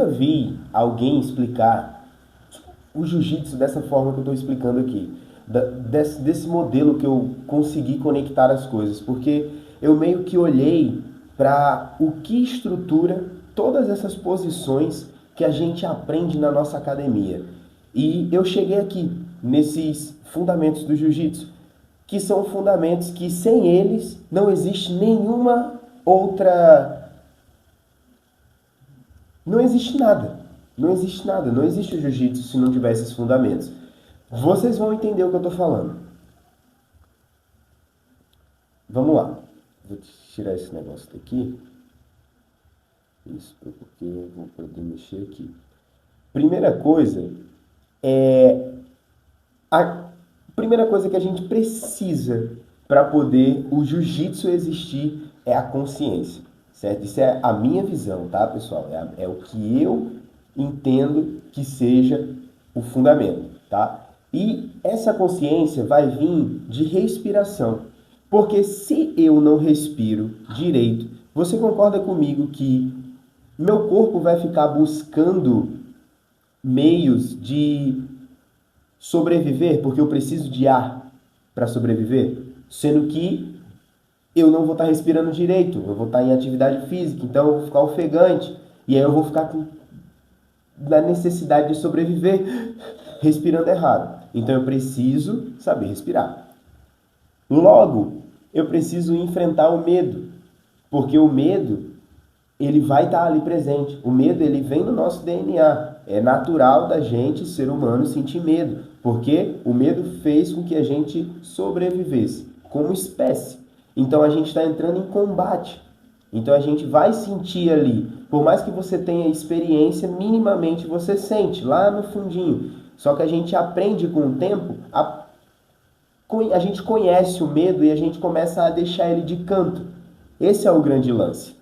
vi alguém explicar o jiu-jitsu dessa forma que eu estou explicando aqui. Desse modelo que eu consegui conectar as coisas. Porque eu meio que olhei para o que estrutura todas essas posições que a gente aprende na nossa academia. E eu cheguei aqui, nesses fundamentos do jiu-jitsu, que são fundamentos que sem eles não existe nenhuma outra... Não existe nada. Não existe nada. Não existe o jiu-jitsu se não tiver esses fundamentos. Vocês vão entender o que eu estou falando. Vamos lá. Vou tirar esse negócio daqui. Isso, porque eu vou poder mexer aqui. Primeira coisa que a gente precisa para poder o jiu-jitsu existir é a consciência, certo? Isso é a minha visão, tá, pessoal? É o que eu entendo que seja o fundamento, tá? E essa consciência vai vir de respiração. Porque se eu não respiro direito, você concorda comigo que meu corpo vai ficar buscando meios de sobreviver, porque eu preciso de ar para sobreviver? Sendo que eu não vou estar respirando direito, eu vou estar em atividade física, então eu vou ficar ofegante, e aí eu vou ficar na necessidade de sobreviver respirando errado. Então eu preciso saber respirar. Logo, eu preciso enfrentar o medo, porque o medo, ele vai estar ali presente. O medo, ele vem no nosso DNA. É natural da gente, ser humano, sentir medo, porque o medo fez com que a gente sobrevivesse como espécie. Então a gente está entrando em combate. Então a gente vai sentir ali, por mais que você tenha experiência, minimamente você sente lá no fundinho. Só que a gente aprende com o tempo, a gente conhece o medo e a gente começa a deixar ele de canto. Esse é o grande lance.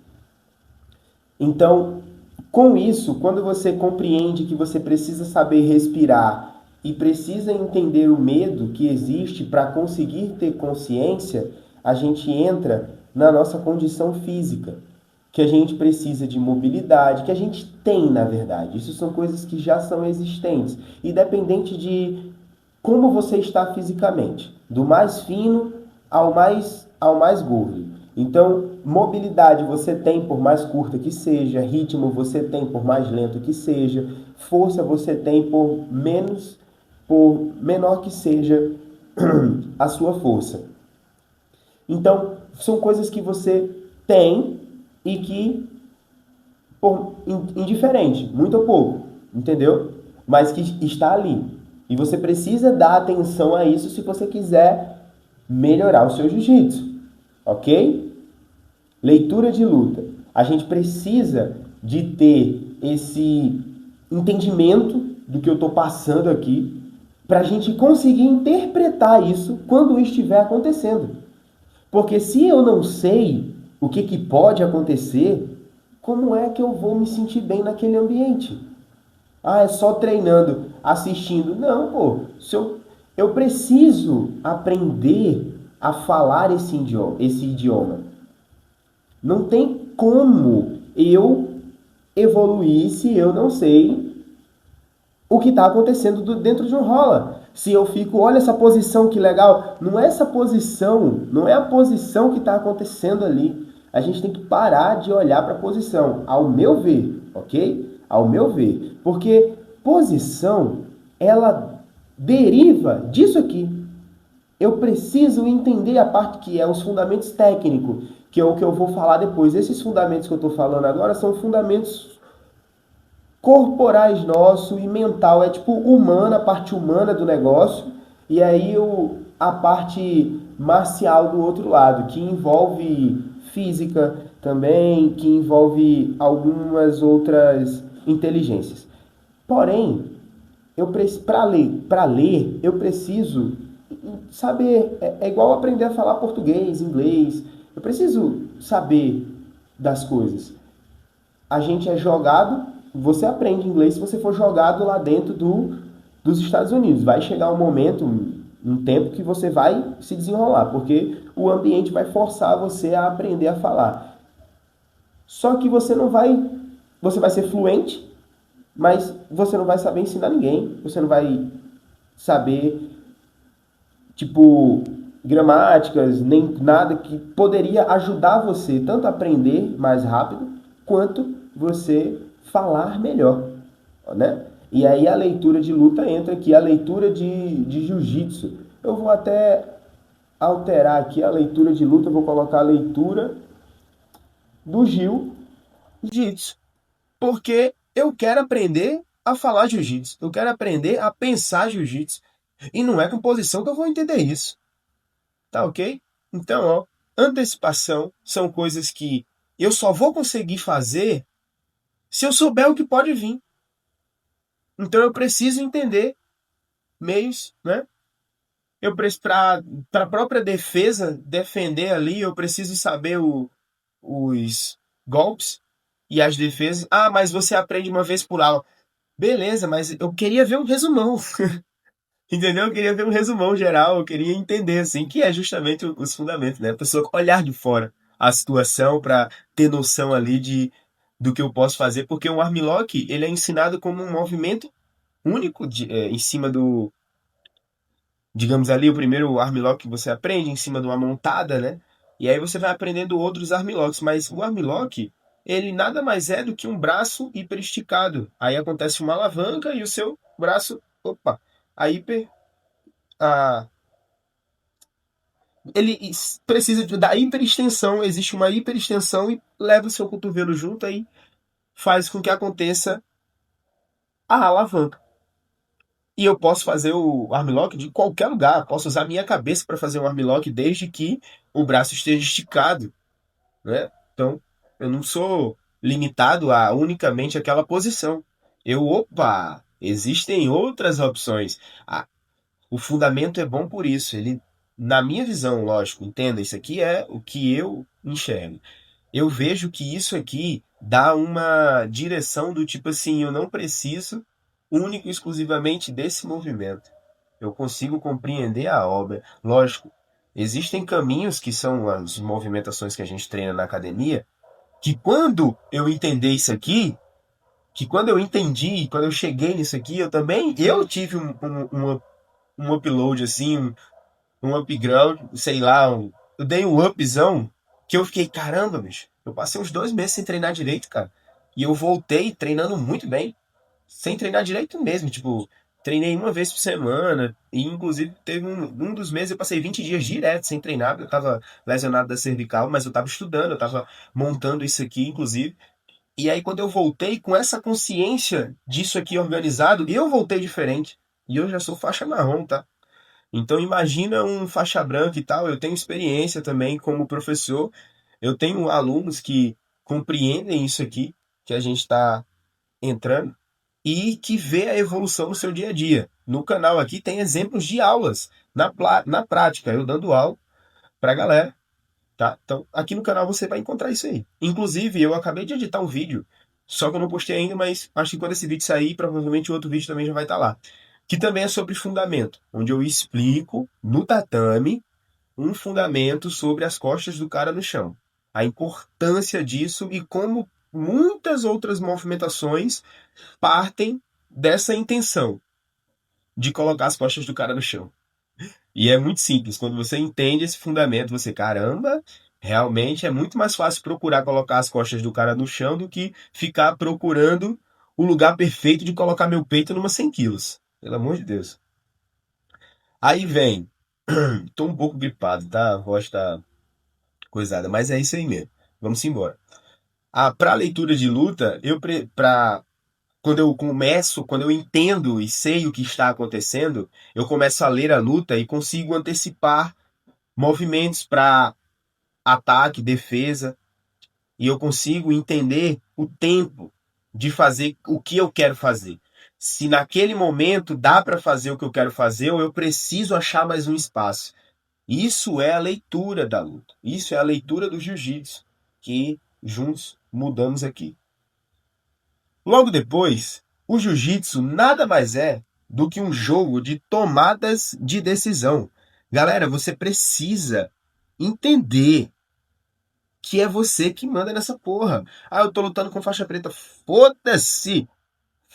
Então, com isso, quando você compreende que você precisa saber respirar e precisa entender o medo que existe para conseguir ter consciência, a gente entra na nossa condição física, que a gente precisa de mobilidade, que a gente tem, na verdade. Isso são coisas que já são existentes, independente de como você está fisicamente, do mais fino ao mais gordo. Então, mobilidade você tem por mais curta que seja, ritmo você tem por mais lento que seja, força você tem por menor que seja a sua força. Então, são coisas que você tem e que, indiferente, muito ou pouco, entendeu? Mas que está ali. E você precisa dar atenção a isso se você quiser melhorar o seu jiu-jitsu, ok? Leitura de luta. A gente precisa de ter esse entendimento do que eu estou passando aqui para a gente conseguir interpretar isso quando estiver acontecendo. Porque se eu não sei o que pode acontecer, como é que eu vou me sentir bem naquele ambiente? Ah, é só treinando, assistindo. Não, pô. Eu preciso aprender a falar esse idioma. Não tem como eu evoluir se eu não sei o que está acontecendo dentro de um rola. Se eu fico, olha essa posição que legal. Não é essa posição, não é a posição que está acontecendo ali. A gente tem que parar de olhar para a posição, ao meu ver, ok? Ao meu ver. Porque posição, ela deriva disso aqui. Eu preciso entender a parte que é os fundamentos técnicos, que é o que eu vou falar depois. Esses fundamentos que eu estou falando agora são fundamentos corporais nossos e mental. É tipo humana, a parte humana do negócio. E aí a parte marcial do outro lado, que envolve física também, que envolve algumas outras inteligências. Porém, para ler, eu preciso saber. É igual aprender a falar português, inglês. Eu preciso saber das coisas. A gente é jogado, você aprende inglês se você for jogado lá dentro dos Estados Unidos. Vai chegar um momento, um tempo que você vai se desenrolar, porque o ambiente vai forçar você a aprender a falar. Só que você vai ser fluente, mas você não vai saber ensinar ninguém, você não vai saber, tipo, gramáticas, nem nada que poderia ajudar você tanto a aprender mais rápido, quanto você falar melhor, né? E aí a leitura de luta entra aqui, a leitura de jiu-jitsu. Eu vou até alterar aqui a leitura de luta, eu vou colocar a leitura do jiu-jitsu, porque eu quero aprender a falar jiu-jitsu, eu quero aprender a pensar jiu-jitsu, e não é com posição que eu vou entender isso. Tá ok? Então, ó, antecipação são coisas que eu só vou conseguir fazer se eu souber o que pode vir. Então eu preciso entender meios, né? Eu para a própria defesa defender ali, eu preciso saber os golpes e as defesas. Ah, mas você aprende uma vez por aula. Beleza, mas eu queria ver um resumão. Entendeu? Eu queria ver um resumão geral, eu queria entender, assim, que é justamente os fundamentos, né? A pessoa olhar de fora a situação para ter noção ali do que eu posso fazer, porque o armlock, ele é ensinado como um movimento único em cima do, digamos ali, o primeiro armlock que você aprende em cima de uma montada, né? E aí você vai aprendendo outros armlocks, mas o armlock, ele nada mais é do que um braço hiperesticado. Aí acontece uma alavanca e o seu braço, opa, a hiper a ele precisa da hiperextensão, existe uma hiperextensão e leva o seu cotovelo junto aí, faz com que aconteça a alavanca. E eu posso fazer o armlock de qualquer lugar, posso usar minha cabeça para fazer um armlock desde que o braço esteja esticado, né? Então, eu não sou limitado a unicamente aquela posição. Opa, existem outras opções. O fundamento é bom por isso. Ele, na minha visão, lógico, entenda, isso aqui é o que eu enxergo. Eu vejo que isso aqui dá uma direção do tipo assim, eu não preciso único e exclusivamente desse movimento. Eu consigo compreender a obra. Lógico, existem caminhos que são as movimentações que a gente treina na academia, que quando eu entender isso aqui, que quando eu entendi, quando eu cheguei nisso aqui, eu tive um upload assim, um upgrade, sei lá, eu dei um upzão que eu fiquei, caramba, bicho, eu passei uns 2 meses sem treinar direito, cara. E eu voltei treinando muito bem, sem treinar direito mesmo, tipo, treinei uma vez por semana, e inclusive teve um dos meses eu passei 20 dias direto sem treinar, eu tava lesionado da cervical, mas eu tava estudando, eu tava montando isso aqui, inclusive. E aí quando eu voltei com essa consciência disso aqui organizado, eu voltei diferente. E eu já sou faixa marrom, tá? Então imagina um faixa branca e tal. Eu tenho experiência também como professor. Eu tenho alunos que compreendem isso aqui que a gente está entrando e que vê a evolução no seu dia a dia. No canal aqui tem exemplos de aulas na prática, eu dando aula para a galera, tá? Então aqui no canal você vai encontrar isso aí. Inclusive eu acabei de editar um vídeo, só que eu não postei ainda, mas acho que quando esse vídeo sair, provavelmente o outro vídeo também já vai estar lá, que também é sobre fundamento, onde eu explico no tatame um fundamento sobre as costas do cara no chão. A importância disso e como muitas outras movimentações partem dessa intenção de colocar as costas do cara no chão. E é muito simples, quando você entende esse fundamento, você, caramba, realmente é muito mais fácil procurar colocar as costas do cara no chão do que ficar procurando o lugar perfeito de colocar meu peito numa 100 quilos. Pelo amor de Deus. Aí vem. Tô um pouco gripado, tá? A voz tá coisada, mas é isso aí mesmo. Vamos embora. Para leitura de luta, quando eu começo, quando eu entendo e sei o que está acontecendo, eu começo a ler a luta e consigo antecipar movimentos para ataque, defesa, e eu consigo entender o tempo de fazer o que eu quero fazer. Se naquele momento dá para fazer o que eu quero fazer, ou eu preciso achar mais um espaço. Isso é a leitura da luta. Isso é a leitura do jiu-jitsu que juntos mudamos aqui. Logo depois, o jiu-jitsu nada mais é do que um jogo de tomadas de decisão. Galera, você precisa entender que é você que manda nessa porra. Ah, eu tô lutando com faixa preta. Foda-se!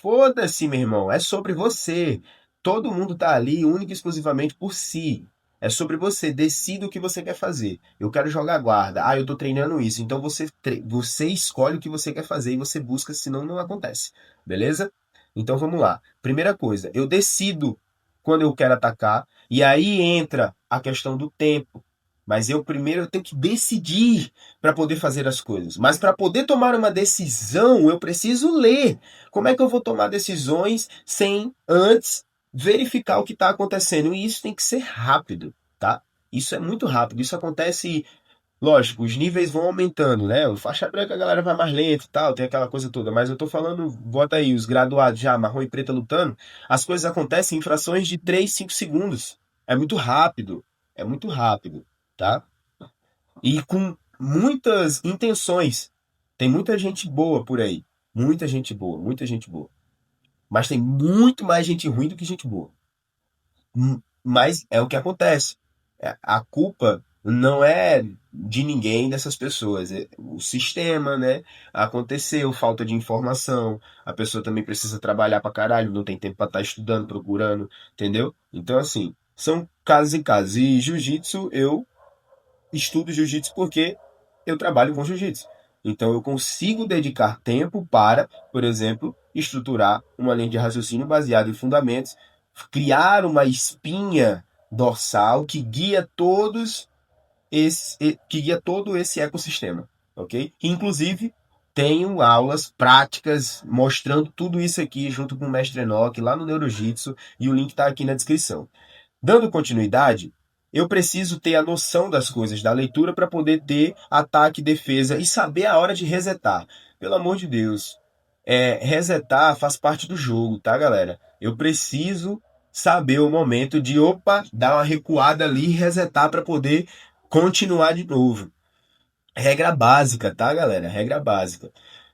Foda-se, meu irmão, é sobre você. Todo mundo tá ali única e exclusivamente por si. É sobre você, decida o que você quer fazer. Eu quero jogar guarda. Ah, eu tô treinando isso. Então você escolhe o que você quer fazer e você busca, senão não acontece. Beleza? Então vamos lá. Primeira coisa, eu decido quando eu quero atacar, e aí entra a questão do tempo. Mas eu primeiro eu tenho que decidir para poder fazer as coisas. Mas para poder tomar uma decisão, eu preciso ler. Como é que eu vou tomar decisões sem antes verificar o que está acontecendo? E isso tem que ser rápido, tá? Isso é muito rápido. Isso acontece, lógico, os níveis vão aumentando, né? O faixa branca a galera vai mais lento e tal, tem aquela coisa toda. Mas eu tô falando, bota aí, os graduados já, marrom e preta lutando, as coisas acontecem em frações de 3, 5 segundos. É muito rápido. É muito rápido, tá? E com muitas intenções. Tem muita gente boa por aí. Muita gente boa, muita gente boa. Mas tem muito mais gente ruim do que gente boa. Mas é o que acontece. A culpa não é de ninguém dessas pessoas. É o sistema, né? Aconteceu, falta de informação. A pessoa também precisa trabalhar pra caralho, não tem tempo pra estar estudando, procurando, entendeu? Então, assim, são casos e casos. E jiu-jitsu, eu estudo jiu-jitsu porque eu trabalho com jiu-jitsu. Então eu consigo dedicar tempo para, por exemplo, estruturar uma linha de raciocínio baseada em fundamentos, criar uma espinha dorsal que guia todo esse ecossistema, ok? Inclusive tenho aulas práticas mostrando tudo isso aqui junto com o mestre Enoch lá no Neurojitsu e o link está aqui na descrição. Dando continuidade, eu preciso ter a noção das coisas da leitura para poder ter ataque, defesa e saber a hora de resetar. Pelo amor de Deus. Resetar faz parte do jogo, tá, galera? Eu preciso saber o momento de, opa, dar uma recuada ali e resetar para poder continuar de novo. Regra básica, tá, galera? Regra básica.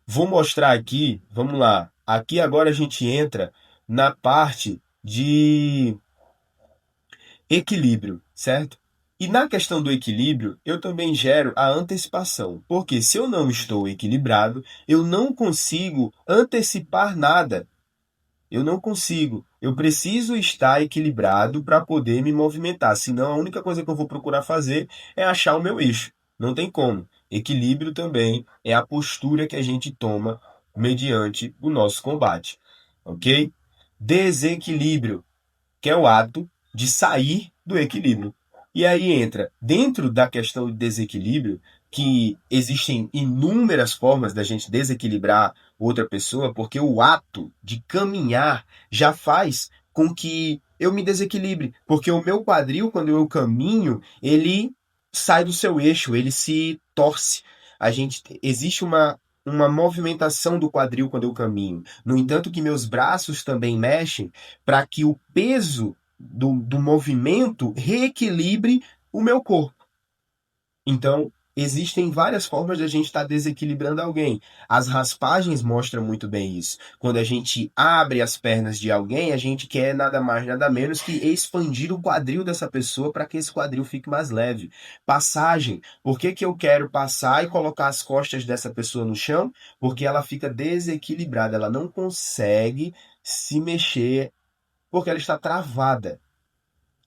Vou mostrar aqui, vamos lá. Aqui agora a gente entra na parte de equilíbrio, certo? E na questão do equilíbrio, eu também gero a antecipação, porque se eu não estou equilibrado, eu não consigo antecipar nada. Eu não consigo. Eu preciso estar equilibrado para poder me movimentar. Senão, a única coisa que eu vou procurar fazer é achar o meu eixo. Não tem como. Equilíbrio também é a postura que a gente toma mediante o nosso combate. Ok? Desequilíbrio, que é o ato de sair do equilíbrio. E aí entra, dentro da questão de desequilíbrio, que existem inúmeras formas da gente desequilibrar outra pessoa, porque o ato de caminhar já faz com que eu me desequilibre, porque o meu quadril, quando eu caminho, ele sai do seu eixo, ele se torce. Existe uma movimentação do quadril quando eu caminho. No entanto, que meus braços também mexem para que o peso do movimento reequilibre o meu corpo. Então, existem várias formas de a gente estar desequilibrando alguém. As raspagens mostram muito bem isso. Quando a gente abre as pernas de alguém, a gente quer nada mais, nada menos que expandir o quadril dessa pessoa para que esse quadril fique mais leve. Passagem. Por que que eu quero passar e colocar as costas dessa pessoa no chão? Porque ela fica desequilibrada, ela não consegue se mexer porque ela está travada.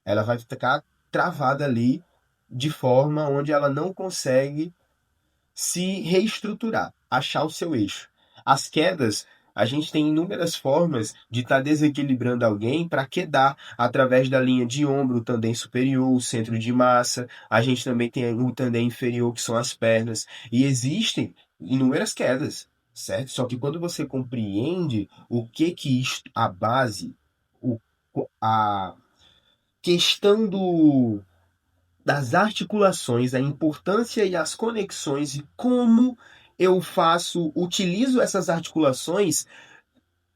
Ela vai ficar travada ali de forma onde ela não consegue se reestruturar, achar o seu eixo. As quedas, a gente tem inúmeras formas de estar desequilibrando alguém para quedar através da linha de ombro, o tandem superior, o centro de massa. A gente também tem o tandem inferior, que são as pernas. E existem inúmeras quedas, certo? Só que quando você compreende o que a base, o, a questão das articulações, a importância e as conexões e como eu utilizo essas articulações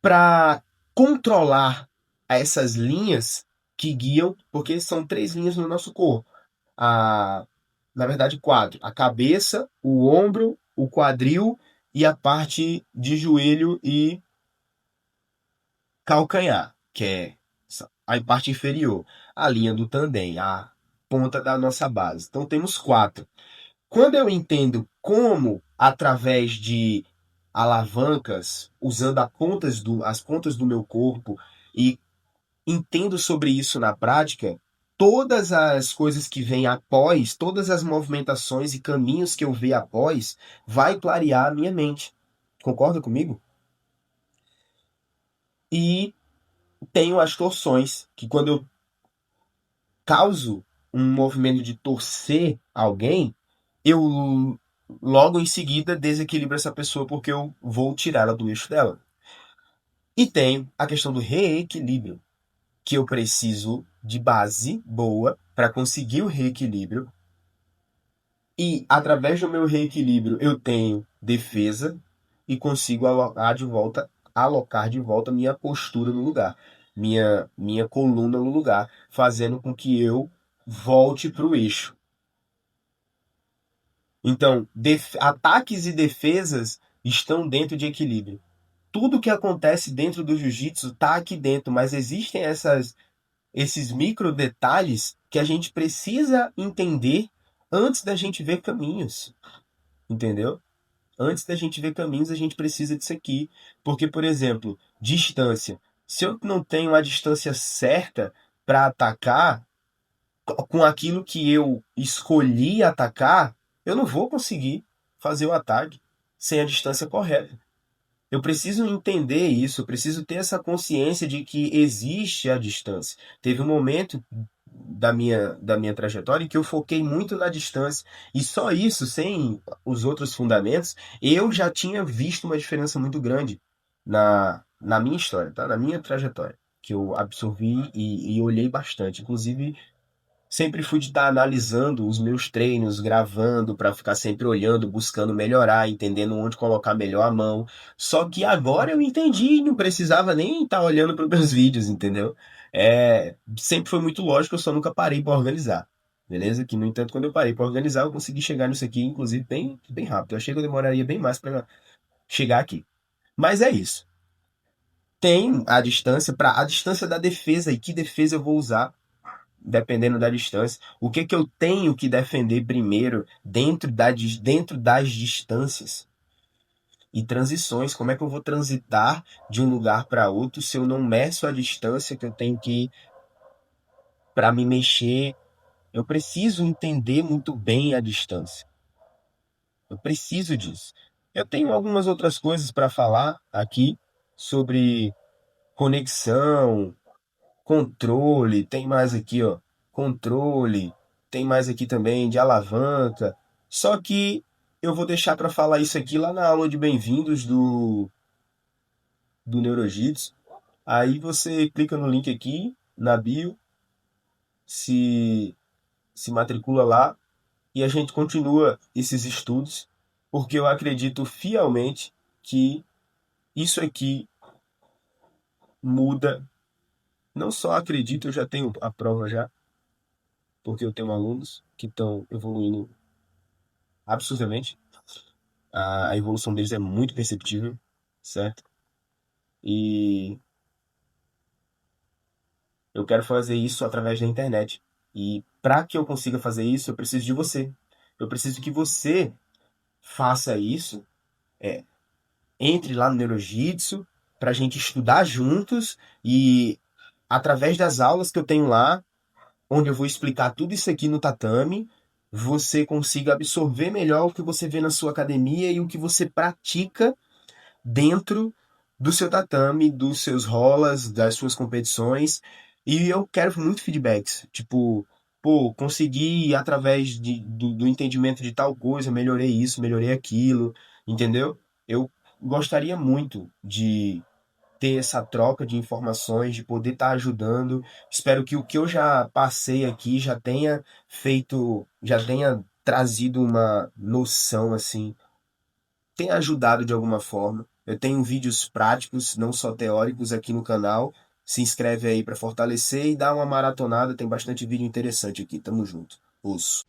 para controlar essas linhas que guiam, porque são 3 linhas no nosso corpo. A, na verdade, quatro: a cabeça, o ombro, o quadril e a parte de joelho e calcanhar, que é a parte inferior, a linha do tandem, a ponta da nossa base. Então temos quatro. Quando eu entendo como, através de alavancas usando as pontas do meu corpo e entendo sobre isso na prática, todas as coisas que vêm após, todas as movimentações e caminhos que eu ver após, vai clarear a minha mente. Concorda comigo? E tenho as torções, que quando eu causo um movimento de torcer alguém, eu logo em seguida desequilibro essa pessoa porque eu vou tirá-la do eixo dela. E tenho a questão do reequilíbrio, que eu preciso de base boa para conseguir o reequilíbrio. E através do meu reequilíbrio eu tenho defesa e consigo alocar de volta minha postura no lugar, minha coluna no lugar, fazendo com que eu volte para o eixo. Então, ataques e defesas estão dentro de equilíbrio. Tudo que acontece dentro do jiu-jitsu está aqui dentro, mas existem esses micro detalhes que a gente precisa entender antes da gente ver caminhos, entendeu? Antes da gente ver caminhos, a gente precisa disso aqui. Porque, por exemplo, distância. Se eu não tenho a distância certa para atacar, com aquilo que eu escolhi atacar, eu não vou conseguir fazer o ataque sem a distância correta. Eu preciso entender isso, eu preciso ter essa consciência de que existe a distância. Teve um momento da minha trajetória em que eu foquei muito na distância, e só isso, sem os outros fundamentos, eu já tinha visto uma diferença muito grande na minha história, tá? Na minha trajetória, que eu absorvi e olhei bastante. Inclusive, sempre fui de estar analisando os meus treinos, gravando para ficar sempre olhando, buscando melhorar, entendendo onde colocar melhor a mão. Só que agora eu entendi, não precisava nem estar olhando para os meus vídeos, entendeu? Sempre foi muito lógico, eu só nunca parei para organizar. Beleza? Que, no entanto, quando eu parei para organizar, eu consegui chegar nisso aqui, inclusive, bem, bem rápido. Eu achei que eu demoraria bem mais para chegar aqui. Mas é isso. Tem a distância para a distância da defesa e que defesa eu vou usar dependendo da distância. O que que eu tenho que defender primeiro dentro das distâncias e transições? Como é que eu vou transitar de um lugar para outro se eu não meço a distância que eu tenho que ir para me mexer? Eu preciso entender muito bem a distância. Eu preciso disso. Eu tenho algumas outras coisas para falar aqui sobre conexão, controle, tem mais aqui, ó. Controle, tem mais aqui também de alavanca. Só que eu vou deixar para falar isso aqui lá na aula de bem-vindos do Neurojitsu. Aí você clica no link aqui na bio, se se matricula lá e a gente continua esses estudos, porque eu acredito fielmente que isso aqui muda. Não só acredito, eu já tenho a prova já, porque eu tenho alunos que estão evoluindo absurdamente. A evolução deles é muito perceptível, certo? E eu quero fazer isso através da internet. E para que eu consiga fazer isso, eu preciso de você. Eu preciso que você faça isso, entre lá no Neurojitsu, para a gente estudar juntos e através das aulas que eu tenho lá, onde eu vou explicar tudo isso aqui no tatame, você consiga absorver melhor o que você vê na sua academia e o que você pratica dentro do seu tatame, dos seus rolas, das suas competições. E eu quero muito feedbacks. Tipo, pô, consegui através do entendimento de tal coisa, melhorei isso, melhorei aquilo, entendeu? Eu gostaria muito de ter essa troca de informações, de poder estar ajudando. Espero que o que eu já passei aqui já tenha feito, já tenha trazido uma noção assim, tenha ajudado de alguma forma. Eu tenho vídeos práticos, não só teóricos, aqui no canal. Se inscreve aí para fortalecer e dá uma maratonada, tem bastante vídeo interessante aqui. Tamo junto. Osso.